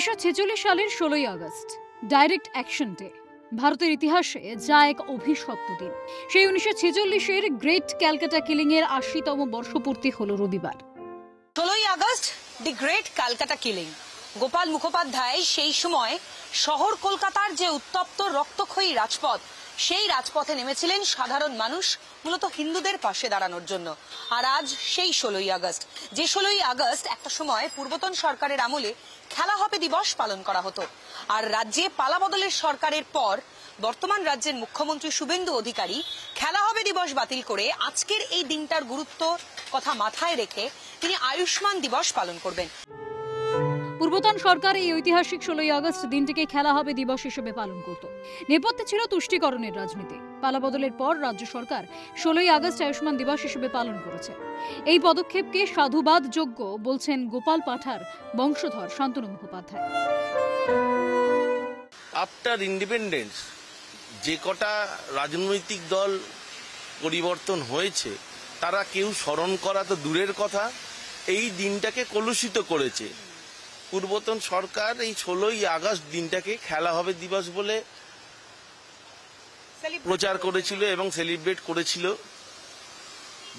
1946 সালের 16ই August direct action day ভারতের ইতিহাসে যা এক অভিশপ্ত দিন। সেই 1946-এর গ্রেট ক্যালকাটা কিলিং এর 80তম বর্ষপূর্তি হলো রবিবার। 16ই August the great Calcutta killing. Gopal Mukhopadhyay সেই সময় শহর কলকাতার যে উত্তপ্ত রক্তক্ষয়ী রাজপথ, সেই রাজপথে নেমেছিলেন সাধারণ মানুষ মূলত হিন্দুদের পাশে দাঁড়ানোর জন্য। আর আজ সেই 16ই আগস্ট, যে 16ই আগস্ট একটা সময় পূর্বতন সরকারের আমলে খেলা হবে দিবস পালন করা হতো। আর রাজ্যে পালাবদলের সরকারের পর বর্তমান রাজ্যের মুখ্যমন্ত্রী শুভেন্দু অধিকারী খেলা হবে দিবস বাতিল করে আজকের এই দিনটার গুরুত্ব কথা মাথায় রেখে তিনি আয়ুষ্মান দিবস পালন করবেন। পূর্বতন সরকার এই ঐতিহাসিক 16ই আগস্ট দিনটিকে খেলা হবে দিবস হিসেবে পালন করত। নেপথ্যে ছিল তুষ্টিকরণের রাজনীতি। পালাবদলের পর রাজ্য সরকার 16ই আগস্ট আয়ুষ্মান দিবস হিসেবে পালন করেছে। এই পদক্ষেপকে সাধুবাদযোগ্য বলছেন গোপাল পাঠার বংশধর শান্তনু মুখোপাধ্যায়। আফটার ইন্ডিপেন্ডেন্স যে কটা রাজনৈতিক দল পরিবর্তন হয়েছে তারা কেউ স্মরণ করা তো দূরের কথা, এই দিনটাকে কলুষিত করেছে। পূর্বতন সরকার এই 16ই আগস্ট দিনটাকে খেলা হবে দিবস বলে প্রচার করেছিল এবং সেলিব্রেট করেছিল।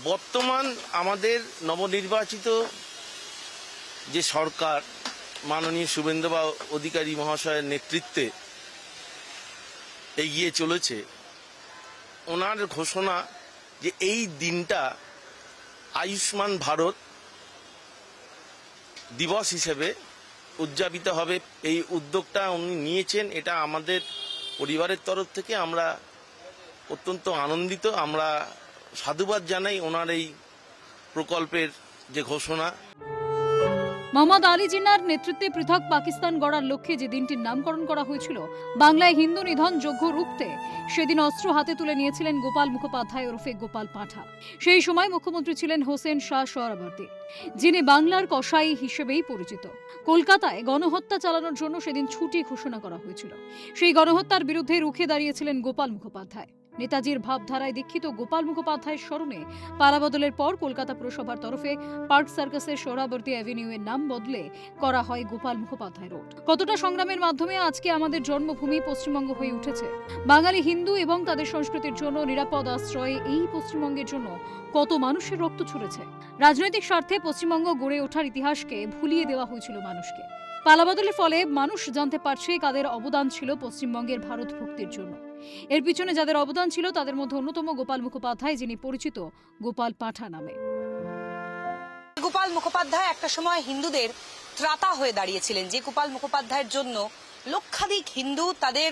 বর্তমান আমাদের নবনির্বাচিত যে সরকার মাননীয় শুভেন্দু অধিকারী মহাশয়ের নেতৃত্বে এগিয়ে চলেছে, ওনার ঘোষণা যে এই দিনটা আয়ুষ্মান ভারত দিবস হিসেবে উদযাপিত হবে, এই উদ্যোগটা উনি নিয়েছেন। এটা আমাদের পরিবারের তরফ থেকে আমরা অত্যন্ত আনন্দিত। আমরা সাধুবাদ জানাই ওনার এই প্রকল্পের যে ঘোষণা। মোহাম্মদ আলী জিন্নার নেতৃত্বে পৃথক পাকিস্তান গড়ার লক্ষ্যে যে দিনটির নামকরণ করা হয়েছিল, বাংলায় হিন্দু নিধন যজ্ঞ রুখতে সেদিন অস্ত্র হাতে তুলে নিয়েছিলেন গোপাল মুখোপাধ্যায় ওরফে গোপাল পাঠা। সেই সময় মুখ্যমন্ত্রী ছিলেন হোসেন শাহ সোহরাওয়ার্দী, যিনি বাংলার কসাই হিসেবেই পরিচিত। কলকাতায় গণহত্যা চালানোর জন্য সেদিন ছুটি ঘোষণা করা হয়েছিল। সেই গণহত্যার বিরুদ্ধে রুখে দাঁড়িয়েছিলেন গোপাল মুখোপাধ্যায়। নেতাজির ভাবধারায় দীক্ষিত গোপাল মুখোপাধ্যায়ের স্মরণে পালাবদলের পর কলকাতা পুরসভার তরফে পার্ক সার্কাসের সোহরাওয়ার্দী অ্যাভিনিউ এর নাম বদলে করা হয় গোপাল মুখোপাধ্যায় রোড। কতটা সংগ্রামের মাধ্যমে আজকে আমাদের জন্মভূমি পশ্চিমবঙ্গ হয়ে উঠেছে। বাঙালি হিন্দু এবং তাদের সংস্কৃতির জন্য নিরাপদ আশ্রয়ে এই পশ্চিমবঙ্গের জন্য কত মানুষের রক্ত ঝরেছে। রাজনৈতিক স্বার্থে পশ্চিমবঙ্গ গড়ে ওঠার ইতিহাসকে ভুলিয়ে দেওয়া হয়েছিল মানুষকে। পালাবদলের ফলে মানুষ জানতে পারছে কাদের অবদান ছিল পশ্চিমবঙ্গের ভারত ভক্তির জন্য। এর পিছনে যাদের অবদান ছিল তাদের মধ্যে অন্যতম গোপাল মুখোপাধ্যায়, যিনি পরিচিত গোপাল পাঠা নামে। গোপাল মুখোপাধ্যায় একটা সময় হিন্দুদের ত্রাতা হয়ে দাঁড়িয়েছিলেন, যে গোপাল মুখোপাধ্যায়ের জন্য লক্ষাধিক হিন্দু তাদের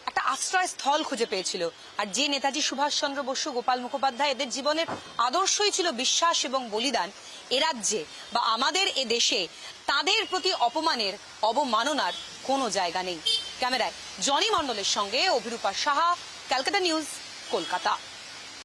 একটা আশ্রয়স্থল খুঁজে পেয়েছিল। আর যে নেতাজি সুভাষচন্দ্র বসু, গোপাল মুখোপাধ্যায়, এদের জীবনের আদর্শই ছিল বিশ্বাস এবং বলিদান। এ রাজ্যে বা আমাদের এ দেশে তাদের প্রতি অপমানের, অবমাননার কোনো জায়গা নেই। ক্যামেরায় জনি মণ্ডলের সঙ্গে অভিরূপা সাহা, ক্যালকাটা নিউজ, কলকাতা।